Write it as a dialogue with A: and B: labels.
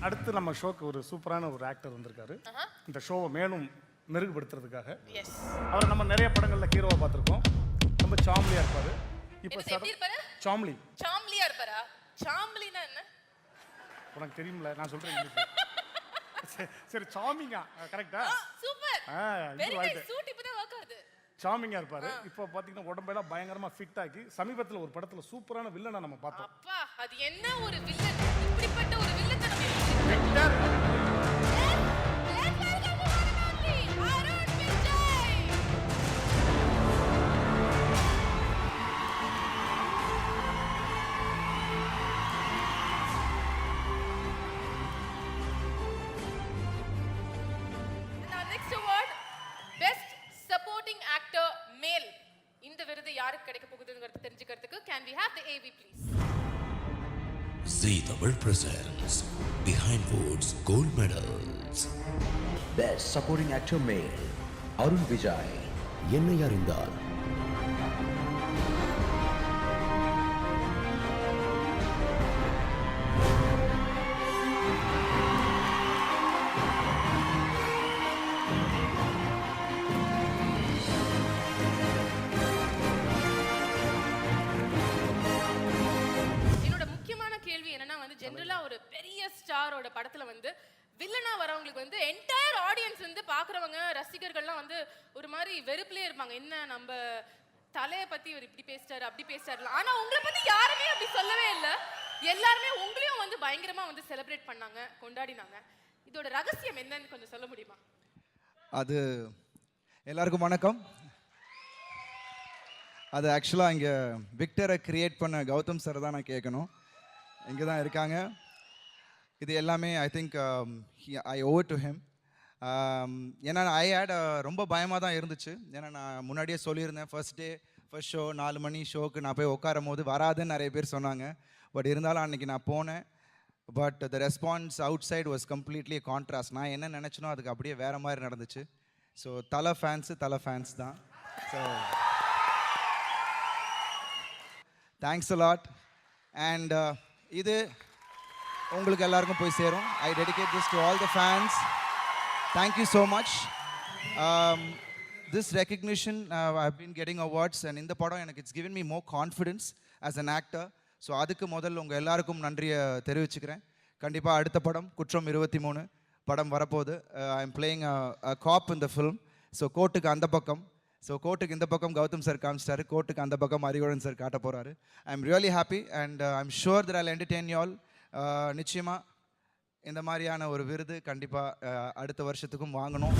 A: அடுத்து நம்ம ஷோக்கு ஒரு சூப்பரான ஒரு ஆக்டர் வந்திருக்காரு. இந்த ஷோவை மேலும் மெருகுபடுத்துறதுக்காக.
B: எஸ்.
A: அவர் நம்ம நிறைய படங்கள்ல ஹீரோவா பார்த்திருக்கோம். ரொம்ப சாம்லியா இருப்பாரு. இப்போ
B: எப்படி இருப்பாரு?
A: சாம்லி.
B: சாம்லியா இருப்பாரா? சாம்லினா என்ன?
A: உனக்கு தெரியும்ல, நான் சொல்றேன். சரி, சாமிங்கா கரெக்ட்டா?
B: சூப்பர். Very nice. சூட் இப்பதான் வர்க் ஆகுது.
A: சாமிங்கா இருப்பாரு. இப்போ பாத்தீங்கன்னா உடம்பெல்லாம் பயங்கரமா ஃபிட் ஆகி சமீபத்துல ஒரு படத்துல சூப்பரான வில்லனை நம்ம பார்த்தோம்.
B: அப்பா, அது என்ன ஒரு வில்லன்? இப்படிப்பட்ட ஒரு வில்லத்தனம் இருக்கு.
A: Victor.
B: Next award, Best Supporting Actor Male. இந்த விருது யாருக்கு கிடைக்க போகுதுங்கிறது தெரிஞ்சுக்கிறதுக்கு can we have the AV please?
C: Zee Tamil presents Behind Woods Gold Medals.
D: Best Supporting Actor Male Arun Vijay. என்னை அறிந்தால்.
B: என்னோட முக்கியமான கேள்வி என்னன்னா வந்து ஜெனரலா ஒரு பெரிய ஸ்டாரோட படத்துல வந்து வில்லனா வரவங்களுக்கு வந்து என்டையர் ஆடியன்ஸ் வந்து பாக்குறவங்க ரசிகர்கள்லாம் வந்து ஒரு மாதிரி வெறுப்புலயே இருப்பாங்க. என்ன நம்ம தலைய பத்தி இவர் இப்படி பேசிட்டாரு அப்படி பேசிட்டாரு. ஆனா உங்களை பத்தி யாருமே அப்படி சொல்லவே இல்லை. எல்லாருமே உங்களையும் வந்து பயங்கரமா வந்து செலிப்ரேட் பண்ணாங்க, கொண்டாடினாங்க. இதோட ரகசியம் என்னன்னு கொஞ்சம் சொல்ல முடியுமா?
E: அது எல்லாருக்கும் வணக்கம். அது ஆக்சுவலாக இங்கே விக்டரை கிரியேட் பண்ண கௌதம் சார் தான் நான் கேட்கணும். இங்கே தான் இருக்காங்க. இது எல்லாமே I think I over to him. ஏன்னா ஐ ஹேட் ரொம்ப பயமாக தான் இருந்துச்சு. ஏன்னா நான் முன்னாடியே சொல்லியிருந்தேன், ஃபர்ஸ்ட் ஷோ 4 மணி ஷோக்கு நான் போய் உட்காரும் போது வராதுன்னு நிறைய பேர் சொன்னாங்க. பட் இருந்தாலும் அன்றைக்கி நான் போனேன். But the response outside was completely contrast. நான் என்ன நினச்சினோ அதுக்கு அப்படியே வேறு மாதிரி நடந்துச்சு. ஸோ தலை ஃபேன்ஸ் தான். So thanks a lot. And இது உங்களுக்கு எல்லாருக்கும் போய் சேரும். I dedicate this to all the fans. Thank you so much. This recognition I been getting awards and இந்த படம் எனக்கு it's given me more confidence as an actor. So அதுக்கு முதல்ல உங்கள் எல்லாருக்கும் நன்றியை தெரிவிச்சுக்கிறேன். கண்டிப்பாக அடுத்த படம் குற்றம் 23 படம் வரப்போகுது. I am playing cop in the film. So கோர்ட்டுக்கு அந்த பக்கம், ஸோ கோர்ட்டுக்கு இந்த பக்கம் கௌதம் சார் காமிச்சிட்டாரு, கோர்ட்டுக்கு அந்த பக்கம் அறிவுடன் சார் காட்ட போகிறாரு. I am really happy and I am sure that Jal entertain you all. நிச்சயமாக இந்த மாதிரியான ஒரு விருது கண்டிப்பாக அடுத்த வருஷத்துக்கும் வாங்கணும்.